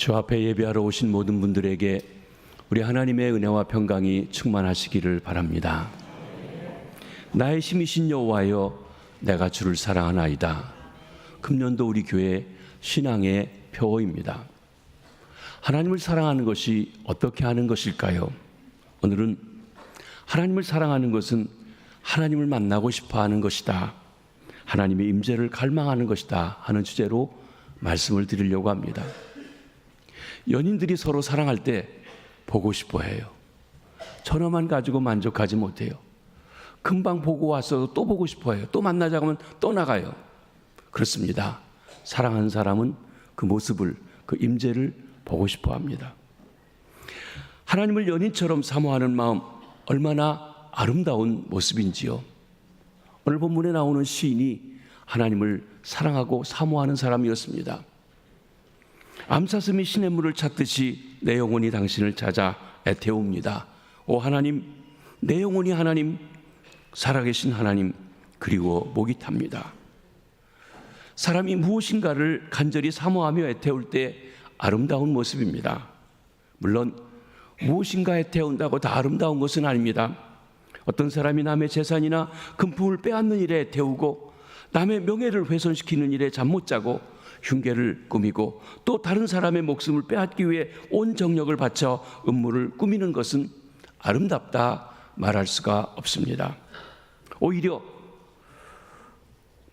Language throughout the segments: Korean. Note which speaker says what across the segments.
Speaker 1: 주 앞에 예배하러 오신 모든 분들에게 우리 하나님의 은혜와 평강이 충만하시기를 바랍니다. 나의 힘이신 여호와여, 내가 주를 사랑하나이다. 금년도 우리 교회 신앙의 표어입니다. 하나님을 사랑하는 것이 어떻게 하는 것일까요? 오늘은 하나님을 사랑하는 것은 하나님을 만나고 싶어 하는 것이다, 하나님의 임재를 갈망하는 것이다 하는 주제로 말씀을 드리려고 합니다. 연인들이 서로 사랑할 때 보고 싶어 해요. 전화만 가지고 만족하지 못해요. 금방 보고 왔어도 또 보고 싶어 해요. 또 만나자고 하면 또 나가요. 그렇습니다. 사랑하는 사람은 그 모습을, 그 임재를 보고 싶어 합니다. 하나님을 연인처럼 사모하는 마음, 얼마나 아름다운 모습인지요. 오늘 본문에 나오는 시인이 하나님을 사랑하고 사모하는 사람이었습니다. 암사슴이 시냇물을 찾듯이 내 영혼이 당신을 찾아 애태웁니다. 오 하나님, 내 영혼이 하나님, 살아계신 하나님, 그리고 목이 탑니다. 사람이 무엇인가를 간절히 사모하며 애태울 때 아름다운 모습입니다. 물론 무엇인가 애태운다고 다 아름다운 것은 아닙니다. 어떤 사람이 남의 재산이나 금품을 빼앗는 일에 애태우고, 남의 명예를 훼손시키는 일에 잠 못 자고, 흉계를 꾸미고, 또 다른 사람의 목숨을 빼앗기 위해 온 정력을 바쳐 음모를 꾸미는 것은 아름답다 말할 수가 없습니다. 오히려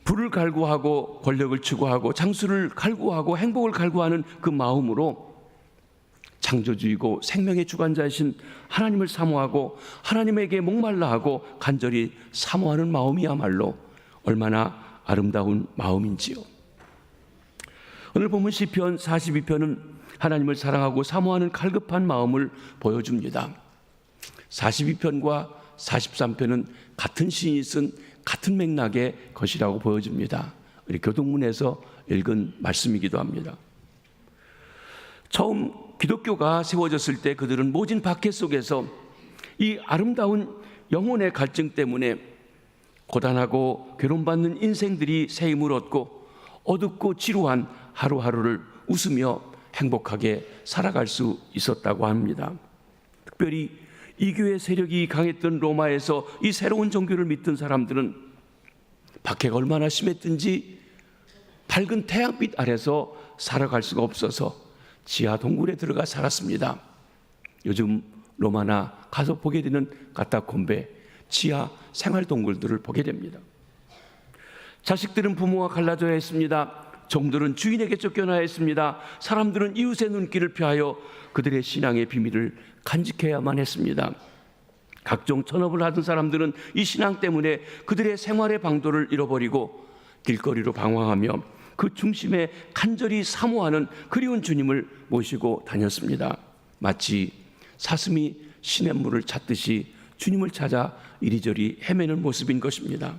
Speaker 1: 부를 갈구하고 권력을 추구하고 장수를 갈구하고 행복을 갈구하는 그 마음으로 창조주이고 생명의 주관자이신 하나님을 사모하고 하나님에게 목말라 하고 간절히 사모하는 마음이야말로 얼마나 아름다운 마음인지요. 오늘 본문 시편 42편은 하나님을 사랑하고 사모하는 갈급한 마음을 보여줍니다. 42편과 43편은 같은 시인이 쓴 같은 맥락의 것이라고 보여집니다. 우리 교동문에서 읽은 말씀이기도 합니다. 처음 기독교가 세워졌을 때 그들은 모진 박해 속에서 이 아름다운 영혼의 갈증 때문에 고단하고 괴로움받는 인생들이 새 힘을 얻고 어둡고 지루한 하루하루를 웃으며 행복하게 살아갈 수 있었다고 합니다. 특별히 이교의 세력이 강했던 로마에서 이 새로운 종교를 믿던 사람들은 박해가 얼마나 심했든지 밝은 태양빛 아래서 살아갈 수가 없어서 지하 동굴에 들어가 살았습니다. 요즘 로마나 가서 보게 되는 카타콤베 지하 생활 동굴들을 보게 됩니다. 자식들은 부모와 갈라져야 했습니다. 종들은 주인에게 쫓겨나야 했습니다. 사람들은 이웃의 눈길을 피하여 그들의 신앙의 비밀을 간직해야만 했습니다. 각종 천업을 하던 사람들은 이 신앙 때문에 그들의 생활의 방도를 잃어버리고 길거리로 방황하며 그 중심에 간절히 사모하는 그리운 주님을 모시고 다녔습니다. 마치 사슴이 시냇물을 찾듯이 주님을 찾아 이리저리 헤매는 모습인 것입니다.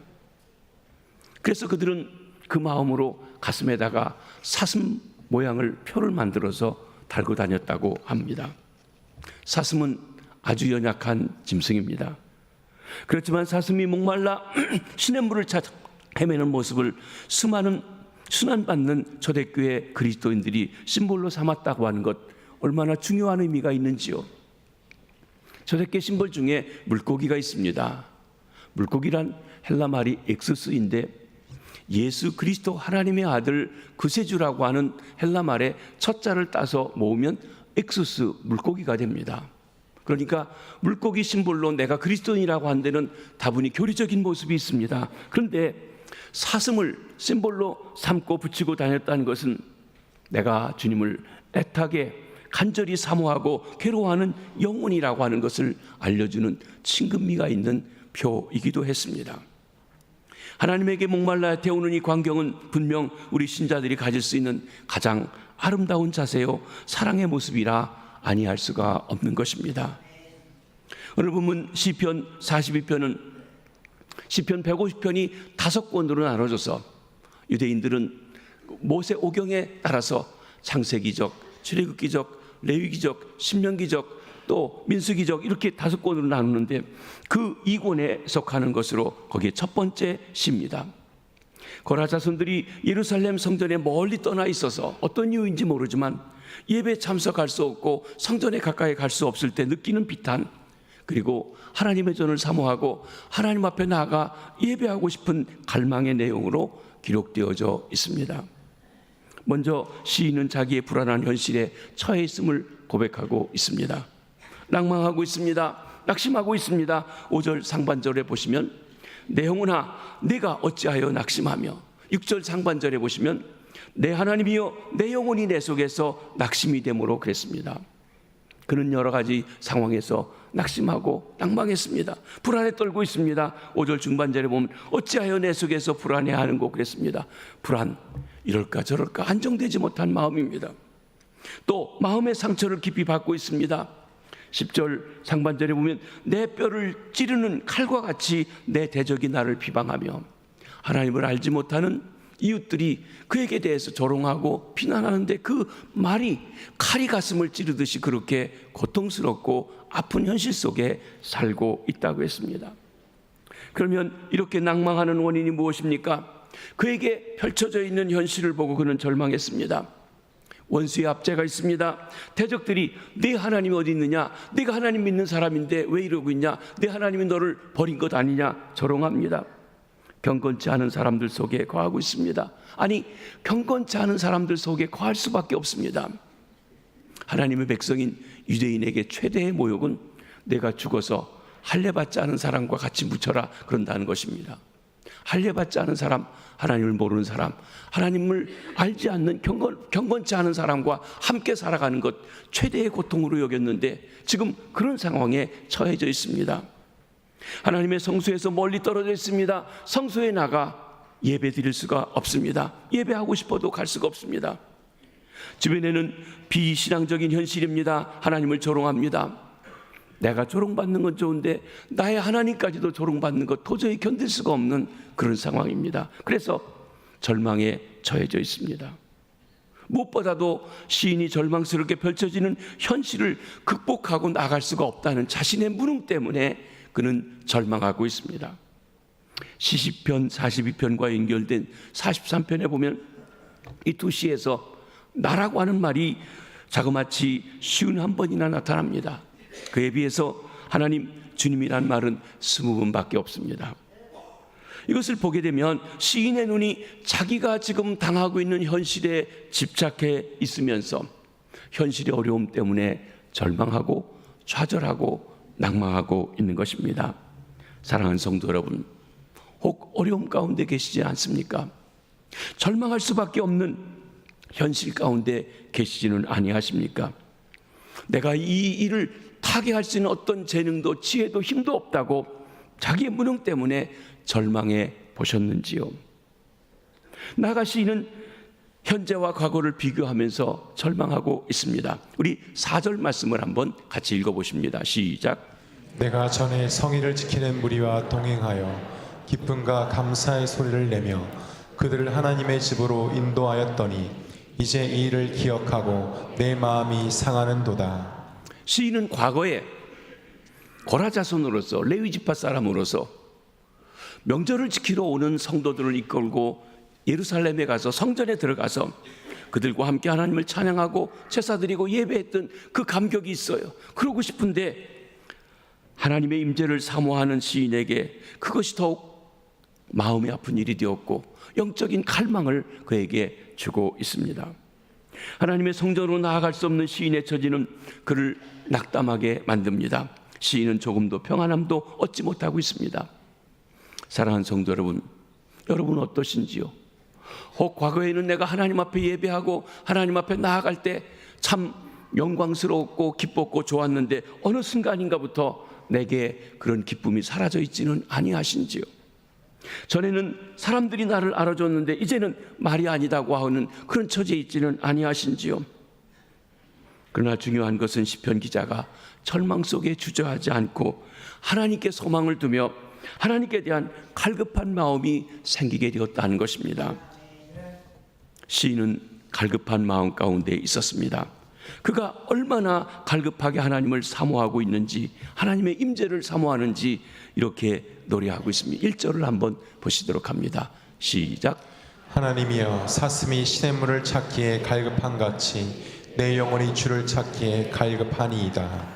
Speaker 1: 그래서 그들은 그 마음으로 가슴에다가 사슴 모양을 표를 만들어서 달고 다녔다고 합니다. 사슴은 아주 연약한 짐승입니다. 그렇지만 사슴이 목말라 시냇물을 찾아 헤매는 모습을 수많은 순환받는 초대교회 그리스도인들이 심볼로 삼았다고 하는 것, 얼마나 중요한 의미가 있는지요. 초대교회 심볼 중에 물고기가 있습니다. 물고기란 헬라 말이 엑스스인데 예수 그리스도 하나님의 아들 구세주라고 하는 헬라 말의 첫 자를 따서 모으면 엑수스, 물고기가 됩니다. 그러니까 물고기 심볼로 내가 그리스도인이라고 한 데는 다분히 교리적인 모습이 있습니다. 그런데 사슴을 심볼로 삼고 붙이고 다녔다는 것은 내가 주님을 애타게 간절히 사모하고 괴로워하는 영혼이라고 하는 것을 알려주는 친근미가 있는 표이기도 했습니다. 하나님에게 목말라 태우는 이 광경은 분명 우리 신자들이 가질 수 있는 가장 아름다운 자세요 사랑의 모습이라 아니할 수가 없는 것입니다. 오늘 보면 시편 42편은 시편 150편이 5권으로 나눠져서 유대인들은 모세 오경에 따라서 창세기적, 출애굽기적, 레위기적, 신명기적, 또 민수기적 이렇게 5권으로 나누는데 그 2권에 속하는 것으로 거기에 첫 번째 시입니다. 고라 자손들이 예루살렘 성전에 멀리 떠나 있어서 어떤 이유인지 모르지만 예배에 참석할 수 없고 성전에 가까이 갈 수 없을 때 느끼는 비탄, 그리고 하나님의 전을 사모하고 하나님 앞에 나아가 예배하고 싶은 갈망의 내용으로 기록되어져 있습니다. 먼저 시인은 자기의 불안한 현실에 처해 있음을 고백하고 있습니다. 낭망하고 있습니다. 낙심하고 있습니다. 5절 상반절에 보시면 내 영혼아 내가 어찌하여 낙심하며, 6절 상반절에 보시면 내 하나님이여 내 영혼이 내 속에서 낙심이 되므로 그랬습니다. 그는 여러 가지 상황에서 낙심하고 낭망했습니다. 불안에 떨고 있습니다. 5절 중반절에 보면 어찌하여 내 속에서 불안해하는고 그랬습니다. 불안, 이럴까 저럴까 안정되지 못한 마음입니다. 또 마음의 상처를 깊이 받고 있습니다. 10절 상반절에 보면 내 뼈를 찌르는 칼과 같이 내 대적이 나를 비방하며, 하나님을 알지 못하는 이웃들이 그에게 대해서 조롱하고 비난하는데 그 말이 칼이 가슴을 찌르듯이 그렇게 고통스럽고 아픈 현실 속에 살고 있다고 했습니다. 그러면 이렇게 낭망하는 원인이 무엇입니까? 그에게 펼쳐져 있는 현실을 보고 그는 절망했습니다. 원수의 압제가 있습니다. 대적들이 네 하나님이 어디 있느냐, 네가 하나님 믿는 사람인데 왜 이러고 있냐, 네 하나님이 너를 버린 것 아니냐 조롱합니다. 경건치 않은 사람들 속에 거하고 있습니다. 아니, 경건치 않은 사람들 속에 거할 수밖에 없습니다. 하나님의 백성인 유대인에게 최대의 모욕은 내가 죽어서 할례받지 않은 사람과 같이 묻혀라 그런다는 것입니다. 할례받지 않은 사람, 하나님을 모르는 사람, 하나님을 알지 않는 경건치 않은 사람과 함께 살아가는 것 최대의 고통으로 여겼는데 지금 그런 상황에 처해져 있습니다. 하나님의 성소에서 멀리 떨어져 있습니다. 성소에 나가 예배 드릴 수가 없습니다. 예배하고 싶어도 갈 수가 없습니다. 주변에는 비신앙적인 현실입니다. 하나님을 조롱합니다. 내가 조롱받는 건 좋은데 나의 하나님까지도 조롱받는 것 도저히 견딜 수가 없는 그런 상황입니다. 그래서 절망에 처해져 있습니다. 무엇보다도 시인이 절망스럽게 펼쳐지는 현실을 극복하고 나갈 수가 없다는 자신의 무능 때문에 그는 절망하고 있습니다. 시시편 42편과 연결된 43편에 보면 이 두 시에서 나라고 하는 말이 자그마치 51번이나 나타납니다. 그에 비해서 하나님, 주님이란 말은 20번밖에 없습니다. 이것을 보게 되면 시인의 눈이 자기가 지금 당하고 있는 현실에 집착해 있으면서 현실의 어려움 때문에 절망하고 좌절하고 낭망하고 있는 것입니다. 사랑하는 성도 여러분, 혹 어려움 가운데 계시지 않습니까? 절망할 수밖에 없는 현실 가운데 계시지는 아니하십니까? 내가 이 일을 타개할 수 있는 어떤 재능도 지혜도 힘도 없다고 자기의 무능 때문에 절망해 보셨는지요? 나아가 시인은 현재와 과거를 비교하면서 절망하고 있습니다. 우리 4절 말씀을 한번 같이 읽어보십니다. 시작.
Speaker 2: 내가 전에 성의를 지키는 무리와 동행하여 기쁨과 감사의 소리를 내며 그들을 하나님의 집으로 인도하였더니 이제 이 일을 기억하고 내 마음이 상하는도다.
Speaker 1: 시인은 과거에 고라 자손으로서 레위 지파 사람으로서 명절을 지키러 오는 성도들을 이끌고 예루살렘에 가서 성전에 들어가서 그들과 함께 하나님을 찬양하고 제사드리고 예배했던 그 감격이 있어요. 그러고 싶은데 하나님의 임재를 사모하는 시인에게 그것이 더욱 마음이 아픈 일이 되었고 영적인 갈망을 그에게 주고 있습니다. 하나님의 성전으로 나아갈 수 없는 시인의 처지는 그를 낙담하게 만듭니다. 시인은 조금도 평안함도 얻지 못하고 있습니다. 사랑하는 성도 여러분, 여러분은 어떠신지요? 혹 과거에는 내가 하나님 앞에 예배하고 하나님 앞에 나아갈 때 참 영광스러웠고 기뻤고 좋았는데 어느 순간인가부터 내게 그런 기쁨이 사라져 있지는 아니하신지요? 전에는 사람들이 나를 알아줬는데 이제는 말이 아니다고 하는 그런 처지에 있지는 아니하신지요? 그러나 중요한 것은 시편 기자가 절망 속에 주저하지 않고 하나님께 소망을 두며 하나님께 대한 갈급한 마음이 생기게 되었다는 것입니다. 시인은 갈급한 마음 가운데 있었습니다. 그가 얼마나 갈급하게 하나님을 사모하고 있는지, 하나님의 임재를 사모하는지 이렇게 노래하고 있습니다. 1절을 한번 보시도록 합니다. 시작.
Speaker 2: 하나님이여 사슴이 시냇물을 찾기에 갈급한 같이 내 영혼이 주를 찾기에 갈급하니이다.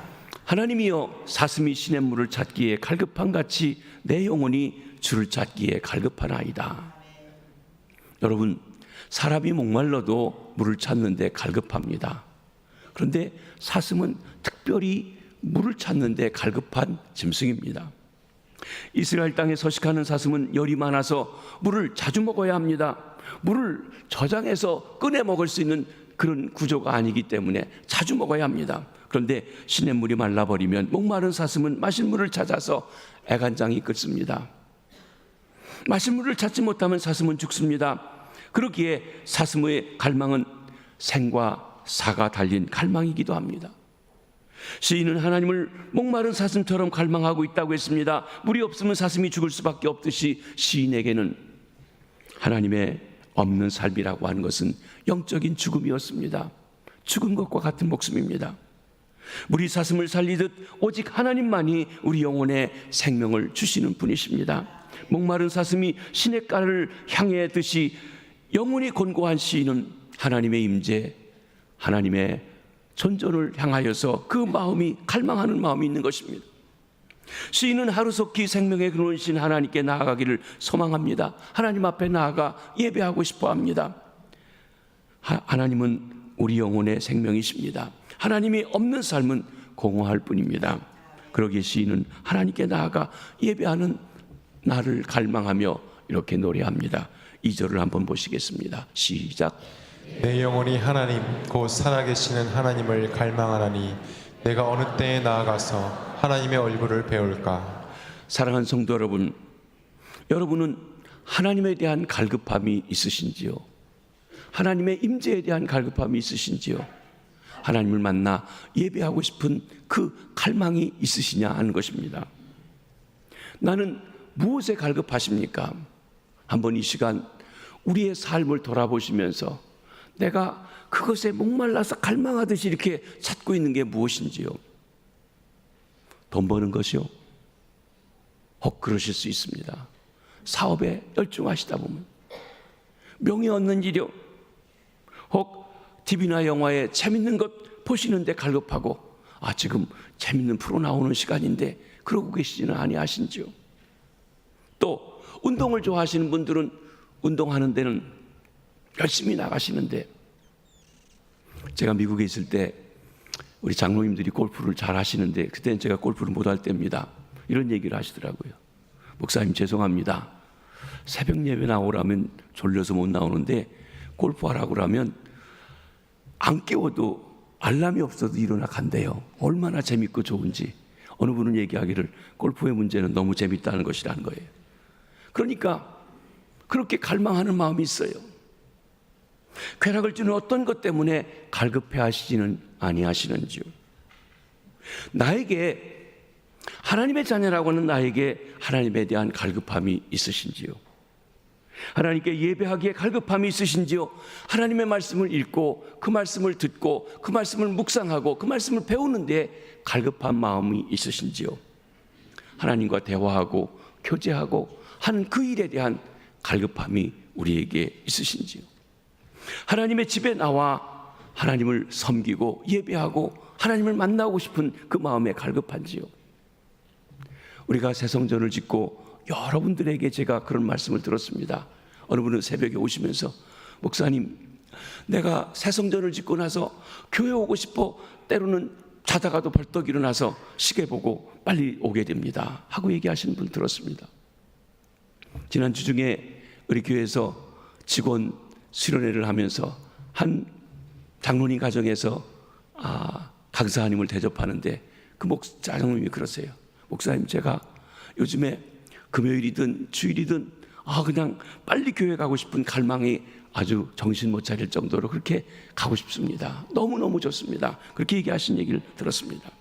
Speaker 1: 하나님이여, 사슴이 시냇물을 찾기에 갈급한 같이 내 영혼이 주를 찾기에 갈급하나이다. 여러분, 사람이 목말라도 물을 찾는데 갈급합니다. 그런데 사슴은 특별히 물을 찾는데 갈급한 짐승입니다. 이스라엘 땅에 서식하는 사슴은 열이 많아서 물을 자주 먹어야 합니다. 물을 저장해서 꺼내 먹을 수 있는 그런 구조가 아니기 때문에 자주 먹어야 합니다. 그런데 시냇물이 말라버리면 목마른 사슴은 마실 물을 찾아서 애간장이 끓습니다. 마실 물을 찾지 못하면 사슴은 죽습니다. 그러기에 사슴의 갈망은 생과 사가 달린 갈망이기도 합니다. 시인은 하나님을 목마른 사슴처럼 갈망하고 있다고 했습니다. 물이 없으면 사슴이 죽을 수밖에 없듯이 시인에게는 하나님의 없는 삶이라고 하는 것은 영적인 죽음이었습니다. 죽은 것과 같은 목숨입니다. 물이 사슴을 살리듯 오직 하나님만이 우리 영혼에 생명을 주시는 분이십니다. 목마른 사슴이 시냇가를 향해 듯이 영혼이 곤고한 시인은 하나님의 임재, 하나님의 존존을 향하여서 그 마음이 갈망하는 마음이 있는 것입니다. 시인은 하루속히 생명의 근원이신 하나님께 나아가기를 소망합니다. 하나님 앞에 나아가 예배하고 싶어 합니다. 하나님은 우리 영혼의 생명이십니다. 하나님이 없는 삶은 공허할 뿐입니다. 그러기에 시인은 하나님께 나아가 예배하는 나를 갈망하며 이렇게 노래합니다. 2절을 한번 보시겠습니다. 시작.
Speaker 2: 내 영혼이 하나님 곧 살아계시는 하나님을 갈망하나니 내가 어느 때에 나아가서 하나님의 얼굴을 배울까.
Speaker 1: 사랑하는 성도 여러분, 여러분은 하나님에 대한 갈급함이 있으신지요? 하나님의 임재에 대한 갈급함이 있으신지요? 하나님을 만나 예배하고 싶은 그 갈망이 있으시냐 하는 것입니다. 나는 무엇에 갈급하십니까? 한번 이 시간 우리의 삶을 돌아보시면서 내가 그것에 목말라서 갈망하듯이 이렇게 찾고 있는 게 무엇인지요? 돈 버는 것이요? 혹 그러실 수 있습니다. 사업에 열중하시다 보면. 명예 얻는 일이요? 혹 TV나 영화에 재밌는 것 보시는데 갈급하고, 지금 재밌는 프로 나오는 시간인데 그러고 계시지는 아니하신지요? 또 운동을 좋아하시는 분들은 운동하는 데는 열심히 나가시는데, 제가 미국에 있을 때 우리 장로님들이 골프를 잘 하시는데 그때는 제가 골프를 못할 때입니다. 이런 얘기를 하시더라고요. 목사님 죄송합니다. 새벽 예배 나오라면 졸려서 못 나오는데 골프하라고 그러면 안 깨워도 알람이 없어도 일어나 간대요. 얼마나 재밌고 좋은지. 어느 분은 얘기하기를 골프의 문제는 너무 재밌다는 것이라는 거예요. 그러니까 그렇게 갈망하는 마음이 있어요. 쾌락을 주는 어떤 것 때문에 갈급해 하시지는 아니하시는지요? 나에게, 하나님의 자녀라고 하는 나에게 하나님에 대한 갈급함이 있으신지요? 하나님께 예배하기에 갈급함이 있으신지요? 하나님의 말씀을 읽고 그 말씀을 듣고 그 말씀을 묵상하고 그 말씀을 배우는데 갈급한 마음이 있으신지요? 하나님과 대화하고 교제하고 하는 그 일에 대한 갈급함이 우리에게 있으신지요? 하나님의 집에 나와 하나님을 섬기고 예배하고 하나님을 만나고 싶은 그 마음에 갈급한지요? 우리가 새 성전을 짓고 여러분들에게 제가 그런 말씀을 들었습니다. 어느 분은 새벽에 오시면서 목사님, 내가 새 성전을 짓고 나서 교회 오고 싶어 때로는 자다가도 벌떡 일어나서 시계 보고 빨리 오게 됩니다 하고 얘기하시는 분 들었습니다. 지난주 중에 우리 교회에서 직원 수련회를 하면서 한 장로님 가정에서 강사님을 대접하는데 그 장로님이 그러세요. 목사님, 제가 요즘에 금요일이든 주일이든 그냥 빨리 교회 가고 싶은 갈망이 아주 정신 못 차릴 정도로 그렇게 가고 싶습니다. 너무너무 좋습니다. 그렇게 얘기하신 얘기를 들었습니다.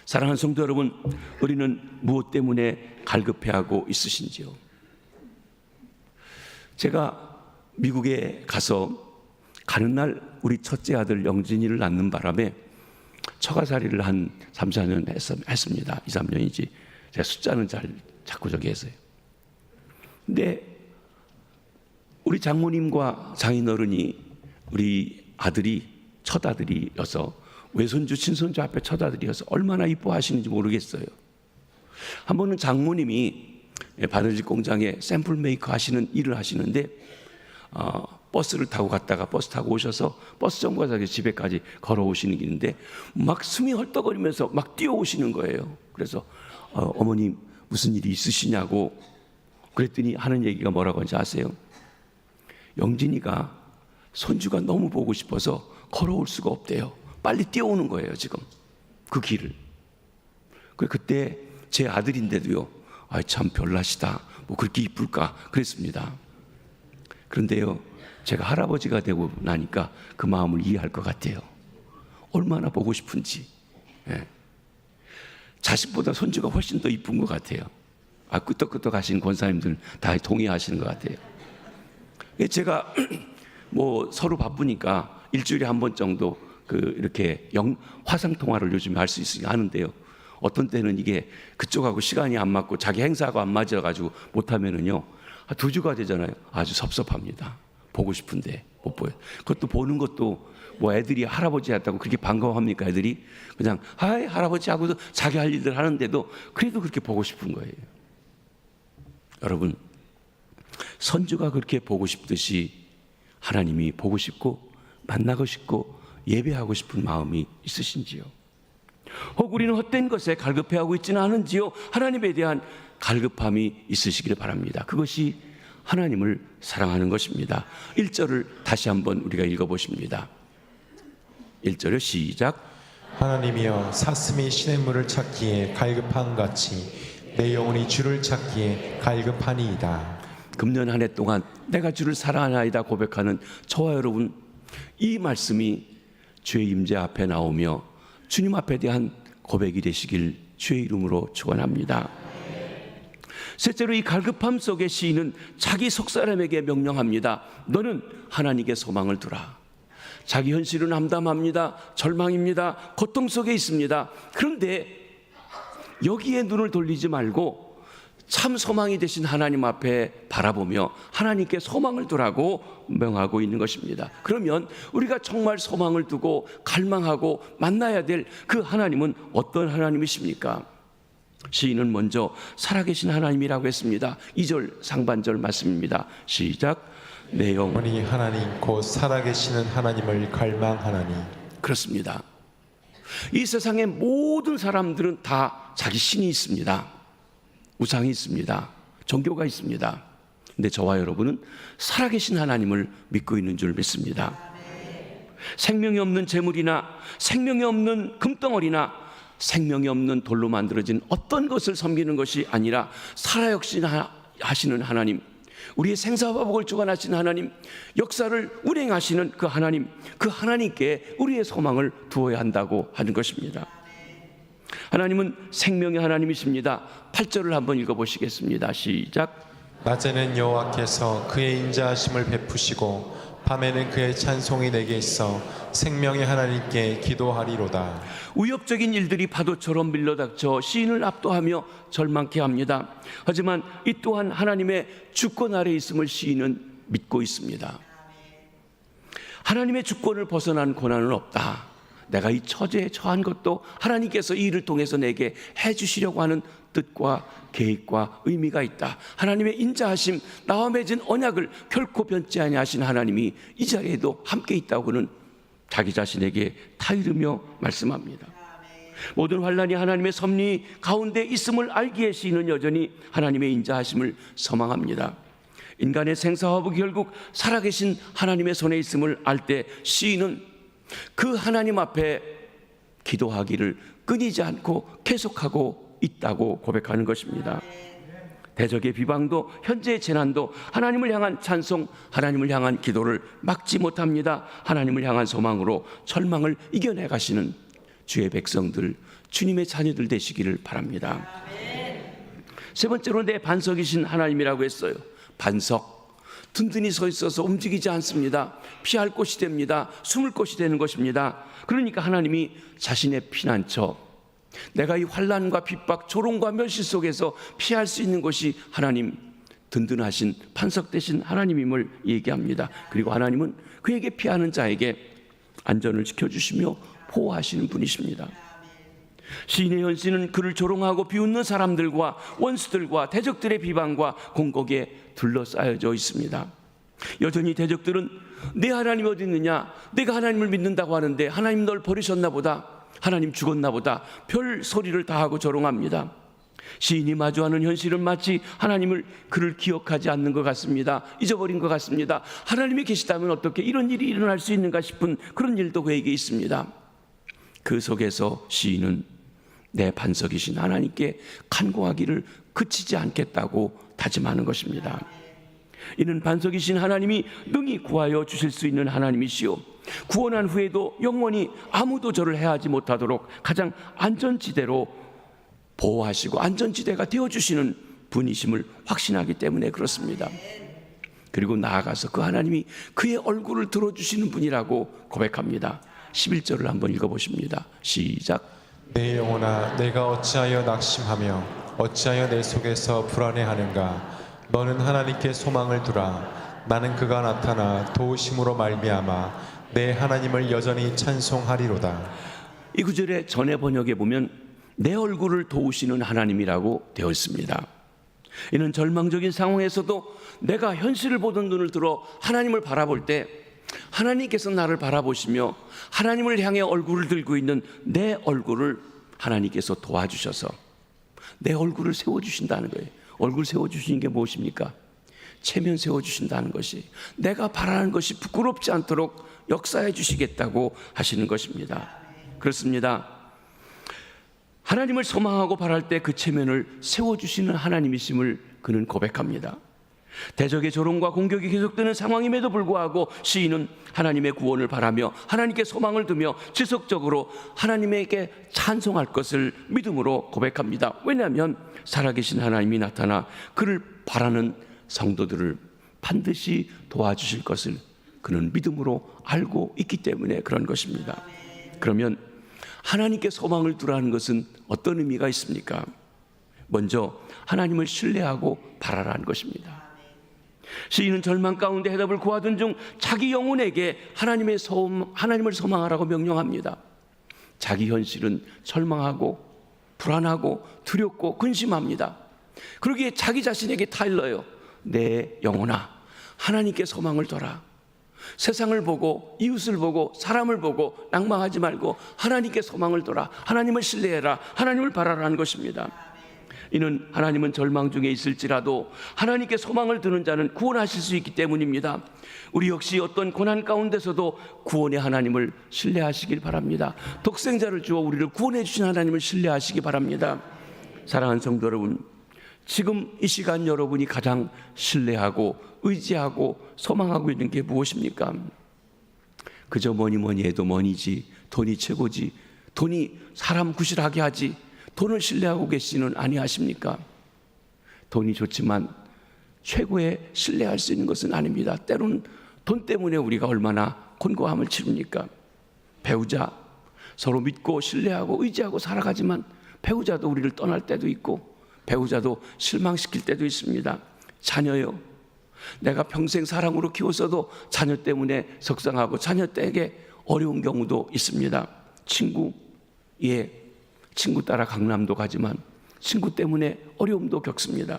Speaker 1: 사랑하는 성도 여러분, 우리는 무엇 때문에 갈급해하고 있으신지요? 제가 미국에 가서 가는 날 우리 첫째 아들 영진이를 낳는 바람에 처가살이를 한 3, 4년 했습니다. 2, 3년이지. 제가 숫자는 자꾸 저기 했어요. 근데 우리 장모님과 장인어른이 우리 아들이 처다들이어서 외손주 친손주 앞에 처다들이어서 얼마나 이뻐하시는지 모르겠어요. 한 번은 장모님이 바느질 공장에 샘플 메이커 하시는 일을 하시는데 버스를 타고 갔다가 버스 타고 오셔서 버스 정거장에 집에까지 걸어오시는 길인데 막 숨이 헐떡거리면서 막 뛰어오시는 거예요. 그래서 어머님 무슨 일이 있으시냐고 그랬더니 하는 얘기가 뭐라고 하는지 아세요? 영진이가 손주가 너무 보고 싶어서 걸어올 수가 없대요. 빨리 뛰어오는 거예요 지금 그 길을. 그때 제 아들인데도요, 참 별나시다, 뭐 그렇게 이쁠까 그랬습니다. 그런데요, 제가 할아버지가 되고 나니까 그 마음을 이해할 것 같아요. 얼마나 보고 싶은지. 자식보다 손주가 훨씬 더 이쁜 것 같아요. 끄떡끄떡 하신 권사님들 다 동의하시는 것 같아요. 제가 뭐 서로 바쁘니까 일주일에 한 번 정도 이렇게 화상 통화를 요즘에 할 수 있으니 하는데요. 어떤 때는 이게 그쪽하고 시간이 안 맞고 자기 행사하고 안 맞아가지고 못하면은요 2주가 되잖아요. 아주 섭섭합니다. 보고 싶은데 못 보여요. 그것도 보는 것도 뭐 애들이 할아버지 했다고 그렇게 반가워합니까? 애들이 그냥 하이 할아버지 하고도 자기 할 일들 하는데도 그래도 그렇게 보고 싶은 거예요. 여러분, 선주가 그렇게 보고 싶듯이 하나님이 보고 싶고 만나고 싶고 예배하고 싶은 마음이 있으신지요? 혹 우리는 헛된 것에 갈급해하고 있지는 않은지요? 하나님에 대한 갈급함이 있으시기를 바랍니다. 그것이 하나님을 사랑하는 것입니다. 1절을 다시 한번 우리가 읽어보십니다. 1절을 시작.
Speaker 2: 하나님이여 사슴이 시냇물을 찾기에 갈급한 같이 내 영혼이 주를 찾기에 갈급하니이다.
Speaker 1: 금년 한 해 동안 내가 주를 사랑하나이다 고백하는 저와 여러분, 이 말씀이 주의 임재 앞에 나오며 주님 앞에 대한 고백이 되시길 주의 이름으로 축원합니다. 셋째로 이 갈급함 속에 시인은 자기 속사람에게 명령합니다. 너는 하나님께 소망을 두라. 자기 현실은 암담합니다. 절망입니다. 고통 속에 있습니다. 그런데 여기에 눈을 돌리지 말고 참 소망이 되신 하나님 앞에 바라보며 하나님께 소망을 두라고 명하고 있는 것입니다. 그러면 우리가 정말 소망을 두고 갈망하고 만나야 될 그 하나님은 어떤 하나님이십니까? 시인은 먼저 살아계신 하나님이라고 했습니다. 2절 상반절 말씀입니다. 시작. 내 영혼이
Speaker 2: 하나님 곧 살아계시는 하나님을 갈망하나니.
Speaker 1: 그렇습니다. 이 세상의 모든 사람들은 다 자기 신이 있습니다. 우상이 있습니다. 종교가 있습니다. 근데 저와 여러분은 살아계신 하나님을 믿고 있는 줄 믿습니다. 생명이 없는 재물이나 생명이 없는 금덩어리나 생명이 없는 돌로 만들어진 어떤 것을 섬기는 것이 아니라 살아역신하시는 하나님, 우리의 생사화복을 주관하시는 하나님, 역사를 운행하시는 그 하나님, 그 하나님께 우리의 소망을 두어야 한다고 하는 것입니다. 하나님은 생명의 하나님이십니다. 8절을 한번 읽어보시겠습니다. 시작.
Speaker 2: 낮에는 여호와께서 그의 인자하심을 베푸시고 밤에는 그의 찬송이 내게 있어 생명의 하나님께 기도하리로다.
Speaker 1: 위협적인 일들이 파도처럼 밀려닥쳐 시인을 압도하며 절망케 합니다. 하지만 이 또한 하나님의 주권 아래 있음을 시인은 믿고 있습니다. 하나님의 주권을 벗어난 고난은 없다. 내가 이 처지에 처한 것도 하나님께서 이 일을 통해서 내게 해주시려고 하는 뜻과 계획과 의미가 있다. 하나님의 인자하심, 나와 맺은 언약을 결코 변치 아니하신 하나님이 이 자리에도 함께 있다고는 자기 자신에게 타이르며 말씀합니다. 모든 환난이 하나님의 섭리 가운데 있음을 알기에 시인은 여전히 하나님의 인자하심을 소망합니다. 인간의 생사화복이 결국 살아계신 하나님의 손에 있음을 알 때 시인은 그 하나님 앞에 기도하기를 끊이지 않고 계속하고 있다고 고백하는 것입니다. 대적의 비방도 현재의 재난도 하나님을 향한 찬송, 하나님을 향한 기도를 막지 못합니다. 하나님을 향한 소망으로 절망을 이겨내 가시는 주의 백성들, 주님의 자녀들 되시기를 바랍니다. 세 번째로 내 반석이신 하나님이라고 했어요. 반석, 든든히 서 있어서 움직이지 않습니다. 피할 곳이 됩니다. 숨을 곳이 되는 것입니다. 그러니까 하나님이 자신의 피난처, 내가 이 환난과 핍박, 조롱과 멸시 속에서 피할 수 있는 것이 하나님, 든든하신 반석 되신 하나님임을 얘기합니다. 그리고 하나님은 그에게 피하는 자에게 안전을 지켜주시며 보호하시는 분이십니다. 시인의 현실은 그를 조롱하고 비웃는 사람들과 원수들과 대적들의 비방과 공격에 둘러싸여져 있습니다. 여전히 대적들은 내 하나님이 어디 있느냐, 내가 하나님을 믿는다고 하는데 하나님 널 버리셨나 보다, 하나님 죽었나 보다, 별 소리를 다 하고 조롱합니다. 시인이 마주하는 현실은 마치 하나님을 그를 기억하지 않는 것 같습니다. 잊어버린 것 같습니다. 하나님이 계시다면 어떻게 이런 일이 일어날 수 있는가 싶은 그런 일도 그에게 있습니다. 그 속에서 시인은 내 반석이신 하나님께 간구하기를 그치지 않겠다고 다짐하는 것입니다. 이는 반석이신 하나님이 능히 구하여 주실 수 있는 하나님이시오, 구원한 후에도 영원히 아무도 저를 해하지 못하도록 가장 안전지대로 보호하시고 안전지대가 되어주시는 분이심을 확신하기 때문에 그렇습니다. 그리고 나아가서 그 하나님이 그의 얼굴을 들어주시는 분이라고 고백합니다. 11절을 한번 읽어보십니다. 시작.
Speaker 2: 내 영혼아, 내가 어찌하여 낙심하며 어찌하여 내 속에서 불안해하는가. 너는 하나님께 소망을 두라. 나는 그가 나타나 도우심으로 말미암아 내 하나님을 여전히 찬송하리로다.
Speaker 1: 이 구절의 전의 번역에 보면 내 얼굴을 도우시는 하나님이라고 되어 있습니다. 이는 절망적인 상황에서도 내가 현실을 보던 눈을 들어 하나님을 바라볼 때 하나님께서 나를 바라보시며 하나님을 향해 얼굴을 들고 있는 내 얼굴을 하나님께서 도와주셔서 내 얼굴을 세워주신다는 거예요. 얼굴 세워주시는 게 무엇입니까? 체면 세워주신다는 것이, 내가 바라는 것이 부끄럽지 않도록 역사해 주시겠다고 하시는 것입니다. 그렇습니다. 하나님을 소망하고 바랄 때 그 체면을 세워주시는 하나님이심을 그는 고백합니다. 대적의 조롱과 공격이 계속되는 상황임에도 불구하고 시인은 하나님의 구원을 바라며 하나님께 소망을 두며 지속적으로 하나님에게 찬송할 것을 믿음으로 고백합니다. 왜냐하면 살아계신 하나님이 나타나 그를 바라는 성도들을 반드시 도와주실 것을 그는 믿음으로 알고 있기 때문에 그런 것입니다. 그러면 하나님께 소망을 두라는 것은 어떤 의미가 있습니까? 먼저 하나님을 신뢰하고 바라라는 것입니다. 시인은 절망 가운데 해답을 구하던 중 자기 영혼에게 하나님을 소망하라고 명령합니다. 자기 현실은 절망하고 불안하고 두렵고 근심합니다. 그러기에 자기 자신에게 타일러요. 내 영혼아, 하나님께 소망을 둬라. 세상을 보고 이웃을 보고 사람을 보고 낭망하지 말고 하나님께 소망을 둬라. 하나님을 신뢰해라. 하나님을 바라라는 것입니다. 이는 하나님은 절망 중에 있을지라도 하나님께 소망을 두는 자는 구원하실 수 있기 때문입니다. 우리 역시 어떤 고난 가운데서도 구원의 하나님을 신뢰하시길 바랍니다. 독생자를 주어 우리를 구원해 주신 하나님을 신뢰하시기 바랍니다. 사랑하는 성도 여러분, 지금 이 시간 여러분이 가장 신뢰하고 의지하고 소망하고 있는 게 무엇입니까? 그저 뭐니 해도 money지, 돈이 최고지, 돈이 사람 구실하게 하지, 돈을 신뢰하고 계시는 아니하십니까? 돈이 좋지만 최고의 신뢰할 수 있는 것은 아닙니다. 때로는 돈 때문에 우리가 얼마나 곤고함을 치릅니까? 배우자, 서로 믿고 신뢰하고 의지하고 살아가지만 배우자도 우리를 떠날 때도 있고 배우자도 실망시킬 때도 있습니다. 자녀요, 내가 평생 사랑으로 키웠어도 자녀 때문에 속상하고 자녀 때에게 어려운 경우도 있습니다. 친구, 친구 따라 강남도 가지만 친구 때문에 어려움도 겪습니다.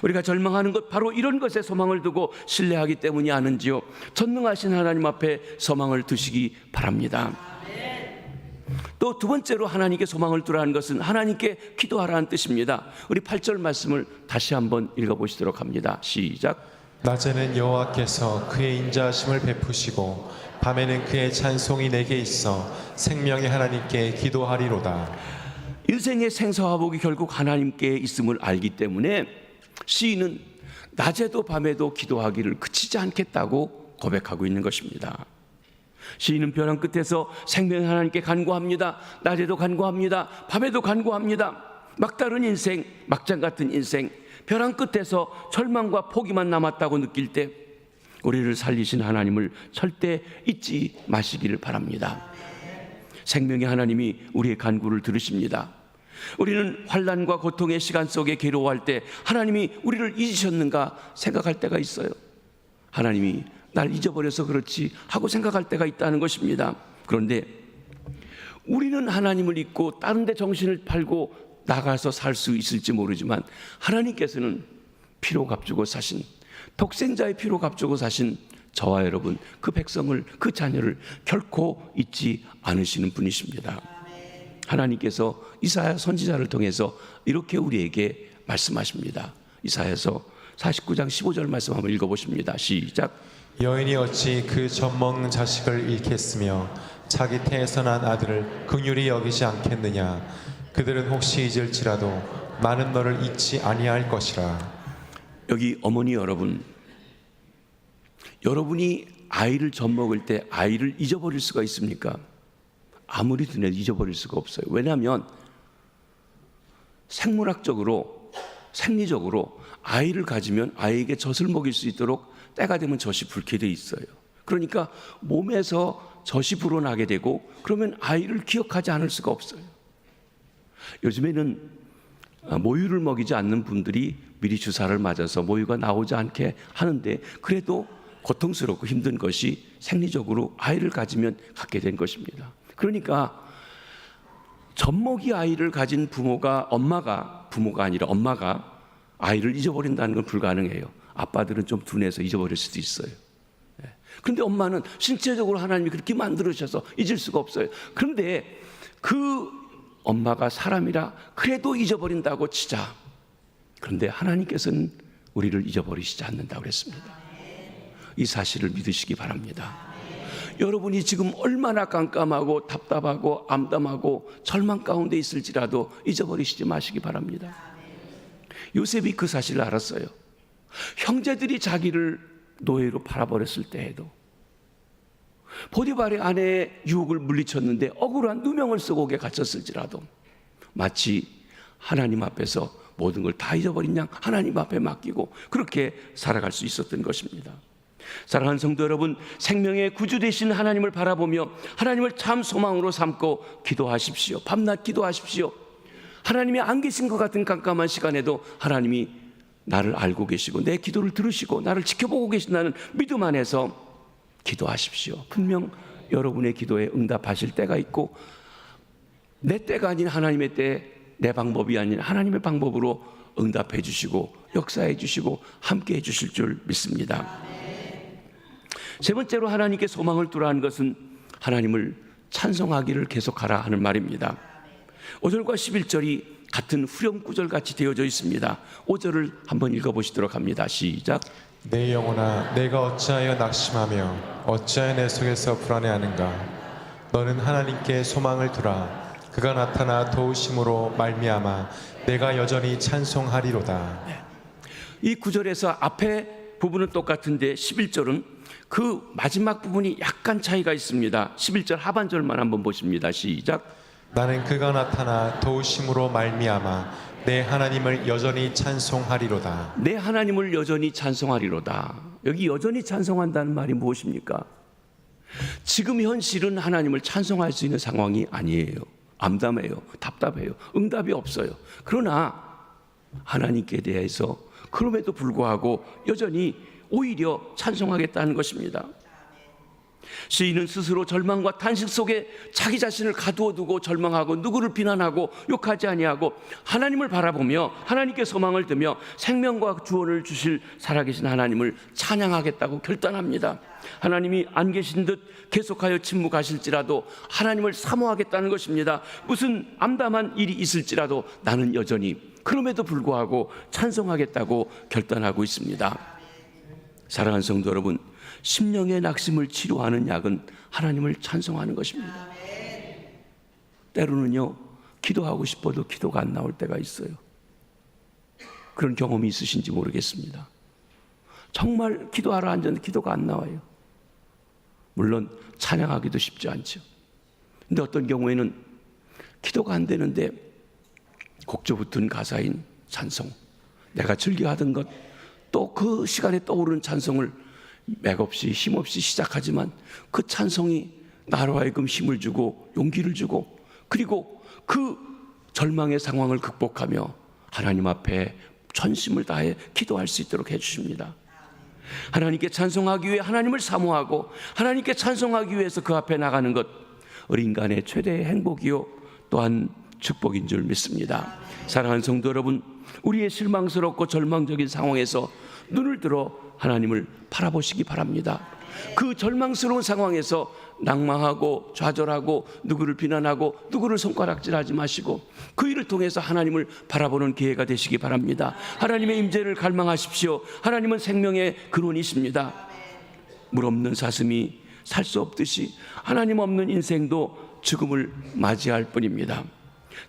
Speaker 1: 우리가 절망하는 것 바로 이런 것에 소망을 두고 신뢰하기 때문이 아는지요. 전능하신 하나님 앞에 소망을 두시기 바랍니다. 또 두 번째로 하나님께 소망을 두라는 것은 하나님께 기도하라는 뜻입니다. 우리 8절 말씀을 다시 한번 읽어보시도록 합니다. 시작.
Speaker 2: 낮에는 여호와께서 그의 인자하심을 베푸시고 밤에는 그의 찬송이 내게 있어 생명의 하나님께 기도하리로다.
Speaker 1: 인생의 생사화복이 결국 하나님께 있음을 알기 때문에 시인은 낮에도 밤에도 기도하기를 그치지 않겠다고 고백하고 있는 것입니다. 시인은 벼랑 끝에서 생명의 하나님께 간구합니다. 낮에도 간구합니다. 밤에도 간구합니다. 막다른 인생, 막장 같은 인생, 벼랑 끝에서 절망과 포기만 남았다고 느낄 때 우리를 살리신 하나님을 절대 잊지 마시기를 바랍니다. 생명의 하나님이 우리의 간구를 들으십니다. 우리는 환난과 고통의 시간 속에 괴로워할 때 하나님이 우리를 잊으셨는가 생각할 때가 있어요. 하나님이 날 잊어버려서 그렇지 하고 생각할 때가 있다는 것입니다. 그런데 우리는 하나님을 잊고 다른 데 정신을 팔고 나가서 살 수 있을지 모르지만 하나님께서는 피로 값주고 사신, 독생자의 피로 값주고 사신 저와 여러분, 그 백성을, 그 자녀를 결코 잊지 않으시는 분이십니다. 하나님께서 이사야 선지자를 통해서 이렇게 우리에게 말씀하십니다. 이사야서 49장 15절 말씀 한번 읽어보십니다. 시작.
Speaker 2: 여인이 어찌 그 젖먹는 자식을 잃겠으며 자기 태에서 난 아들을 긍휼히 여기지 않겠느냐. 그들은 혹시 잊을지라도 나는 너를 잊지 아니할 것이라.
Speaker 1: 여기 어머니 여러분, 여러분이 아이를 젖먹을 때 아이를 잊어버릴 수가 있습니까? 아무리 드내도 잊어버릴 수가 없어요. 왜냐하면 생물학적으로, 생리적으로 아이를 가지면 아이에게 젖을 먹일 수 있도록 때가 되면 젖이 불게 돼 있어요. 그러니까 몸에서 젖이 불어나게 되고 그러면 아이를 기억하지 않을 수가 없어요. 요즘에는 모유를 먹이지 않는 분들이 미리 주사를 맞아서 모유가 나오지 않게 하는데 그래도 고통스럽고 힘든 것이 생리적으로 아이를 가지면 갖게 된 것입니다. 그러니까 젖먹이 아이를 가진 부모가 아니라 엄마가 아이를 잊어버린다는 건 불가능해요. 아빠들은 좀 둔해서 잊어버릴 수도 있어요. 그런데 엄마는 신체적으로 하나님이 그렇게 만들으셔서 잊을 수가 없어요. 그런데 그 엄마가 사람이라 그래도 잊어버린다고 치자. 그런데 하나님께서는 우리를 잊어버리시지 않는다고 그랬습니다. 이 사실을 믿으시기 바랍니다. 여러분이 지금 얼마나 깜깜하고 답답하고 암담하고 절망 가운데 있을지라도 잊어버리시지 마시기 바랍니다. 요셉이 그 사실을 알았어요. 형제들이 자기를 노예로 팔아버렸을 때에도 보디발의 아내의 유혹을 물리쳤는데 억울한 누명을 쓰고 옥에 갇혔을지라도 마치 하나님 앞에서 모든 걸 다 잊어버린 양 하나님 앞에 맡기고 그렇게 살아갈 수 있었던 것입니다. 사랑하는 성도 여러분, 생명의 구주 되신 하나님을 바라보며 하나님을 참 소망으로 삼고 기도하십시오. 밤낮 기도하십시오. 하나님이 안 계신 것 같은 깜깜한 시간에도 하나님이 나를 알고 계시고 내 기도를 들으시고 나를 지켜보고 계신다는 믿음 안에서 기도하십시오. 분명 여러분의 기도에 응답하실 때가 있고 내 때가 아닌 하나님의 때, 내 방법이 아닌 하나님의 방법으로 응답해 주시고 역사해 주시고 함께 해 주실 줄 믿습니다. 세 번째로 하나님께 소망을 두라 하는 것은 하나님을 찬송하기를 계속하라 하는 말입니다. 5절과 11절이 같은 후렴구절 같이 되어져 있습니다. 5절을 한번 읽어보시도록 합니다. 시작.
Speaker 2: 내 영혼아, 내가 어찌하여 낙심하며 어찌하여 내 속에서 불안해하는가. 너는 하나님께 소망을 두라. 그가 나타나 도우심으로 말미암아 내가 여전히 찬송하리로다.
Speaker 1: 이 구절에서 앞에 부분은 똑같은데 11절은 그 마지막 부분이 약간 차이가 있습니다. 11절 하반절만 한번 보십니다. 시작.
Speaker 2: 나는 그가 나타나 도우심으로 말미암아 내 하나님을 여전히 찬송하리로다.
Speaker 1: 내 하나님을 여전히 찬송하리로다. 여기 여전히 찬송한다는 말이 무엇입니까? 지금 현실은 하나님을 찬송할 수 있는 상황이 아니에요. 암담해요. 답답해요. 응답이 없어요. 그러나 하나님께 대해서 그럼에도 불구하고 여전히 오히려 찬송하겠다는 것입니다. 시인은 스스로 절망과 탄식 속에 자기 자신을 가두어 두고 절망하고 누구를 비난하고 욕하지 아니하고 하나님을 바라보며 하나님께 소망을 두며 생명과 구원을 주실 살아계신 하나님을 찬양하겠다고 결단합니다. 하나님이 안 계신 듯 계속하여 침묵하실지라도 하나님을 사모하겠다는 것입니다. 무슨 암담한 일이 있을지라도 나는 여전히 그럼에도 불구하고 찬송하겠다고 결단하고 있습니다. 사랑하는 성도 여러분, 심령의 낙심을 치료하는 약은 하나님을 찬송하는 것입니다. 때로는요, 기도하고 싶어도 기도가 안 나올 때가 있어요. 그런 경험이 있으신지 모르겠습니다. 정말 기도하러 앉았는데 기도가 안 나와요. 물론 찬양하기도 쉽지 않죠. 근데 어떤 경우에는 기도가 안 되는데 곡조 붙은 가사인 찬송, 내가 즐겨하던 것, 또 그 시간에 떠오르는 찬송을 맥없이 힘없이 시작하지만 그 찬송이 나로 하여금 힘을 주고 용기를 주고 그리고 그 절망의 상황을 극복하며 하나님 앞에 전심을 다해 기도할 수 있도록 해주십니다. 하나님께 찬송하기 위해 하나님을 사모하고 하나님께 찬송하기 위해서 그 앞에 나가는 것, 우리 인간의 최대의 행복이요 또한 축복인 줄 믿습니다. 사랑하는 성도 여러분, 우리의 실망스럽고 절망적인 상황에서 눈을 들어 하나님을 바라보시기 바랍니다. 그 절망스러운 상황에서 낭망하고 좌절하고 누구를 비난하고 누구를 손가락질하지 마시고 그 일을 통해서 하나님을 바라보는 기회가 되시기 바랍니다. 하나님의 임재를 갈망하십시오. 하나님은 생명의 근원이십니다. 물 없는 사슴이 살 수 없듯이 하나님 없는 인생도 죽음을 맞이할 뿐입니다.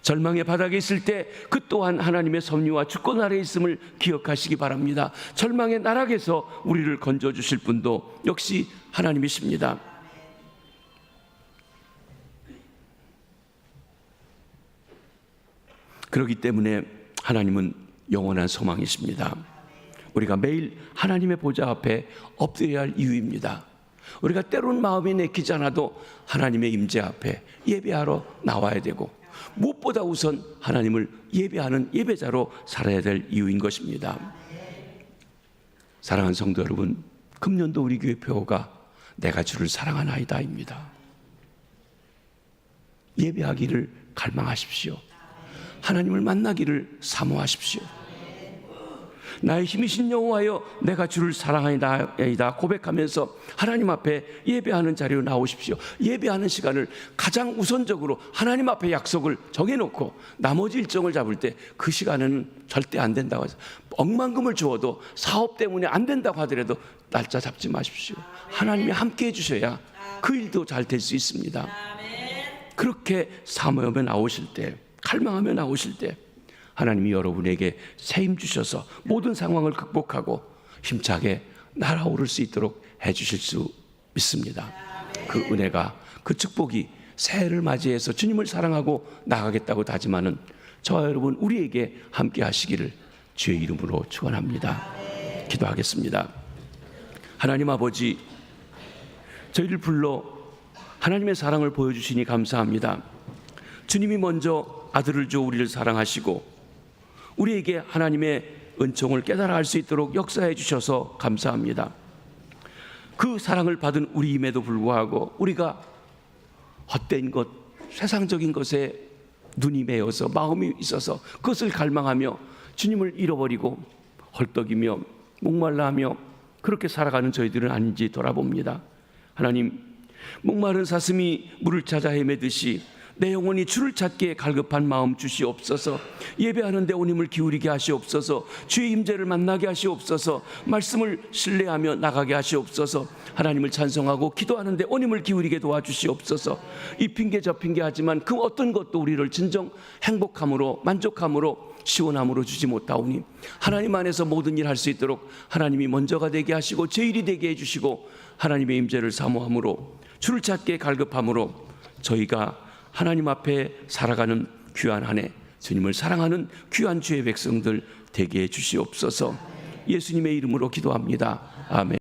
Speaker 1: 절망의 바닥에 있을 때 그 또한 하나님의 섭리와 주권 아래에 있음을 기억하시기 바랍니다. 절망의 나락에서 우리를 건져주실 분도 역시 하나님이십니다. 그렇기 때문에 하나님은 영원한 소망이십니다. 우리가 매일 하나님의 보좌 앞에 엎드려야 할 이유입니다. 우리가 때로는 마음이 내키지 않아도 하나님의 임재 앞에 예배하러 나와야 되고 무엇보다 우선 하나님을 예배하는 예배자로 살아야 될 이유인 것입니다. 사랑하는 성도 여러분, 금년도 우리 교회 표어가 내가 주를 사랑하나이다입니다. 예배하기를 갈망하십시오. 하나님을 만나기를 사모하십시오. 나의 힘이신 여호와여 내가 주를 사랑하나이다 고백하면서 하나님 앞에 예배하는 자리로 나오십시오. 예배하는 시간을 가장 우선적으로 하나님 앞에 약속을 정해놓고 나머지 일정을 잡을 때 그 시간은 절대 안 된다고 해서 억만금을 주어도 사업 때문에 안 된다고 하더라도 날짜 잡지 마십시오. 하나님이 함께 해주셔야 그 일도 잘 될 수 있습니다. 그렇게 사모하며 나오실 때, 갈망하며 나오실 때 하나님이 여러분에게 새 힘 주셔서 모든 상황을 극복하고 힘차게 날아오를 수 있도록 해주실 수 믿습니다. 그 은혜가, 그 축복이 새해를 맞이해서 주님을 사랑하고 나가겠다고 다짐하는 저와 여러분 우리에게 함께 하시기를 주의 이름으로 축원합니다. 기도하겠습니다. 하나님 아버지, 저희를 불러 하나님의 사랑을 보여주시니 감사합니다. 주님이 먼저 아들을 줘 우리를 사랑하시고 우리에게 하나님의 은총을 깨달아 알 수 있도록 역사해 주셔서 감사합니다. 그 사랑을 받은 우리임에도 불구하고 우리가 헛된 것, 세상적인 것에 눈이 매여서 마음이 있어서 그것을 갈망하며 주님을 잃어버리고 헐떡이며 목말라하며 그렇게 살아가는 저희들은 아닌지 돌아봅니다. 하나님, 목마른 사슴이 물을 찾아 헤매듯이 내 영혼이 주를 찾기에 갈급한 마음 주시옵소서. 예배하는데 온 힘을 기울이게 하시옵소서. 주의 임재를 만나게 하시옵소서. 말씀을 신뢰하며 나가게 하시옵소서. 하나님을 찬송하고 기도하는데 온 힘을 기울이게 도와주시옵소서. 이 핑계 저 핑계 하지만 그 어떤 것도 우리를 진정 행복함으로 만족함으로 시원함으로 주지 못하오니 하나님 안에서 모든 일 할 수 있도록 하나님이 먼저가 되게 하시고 제일이 되게 해주시고 하나님의 임재를 사모함으로 주를 찾기에 갈급함으로 저희가 하나님 앞에 살아가는 귀한 한 해, 주님을 사랑하는 귀한 주의 백성들 되게 해 주시옵소서. 예수님의 이름으로 기도합니다. 아멘.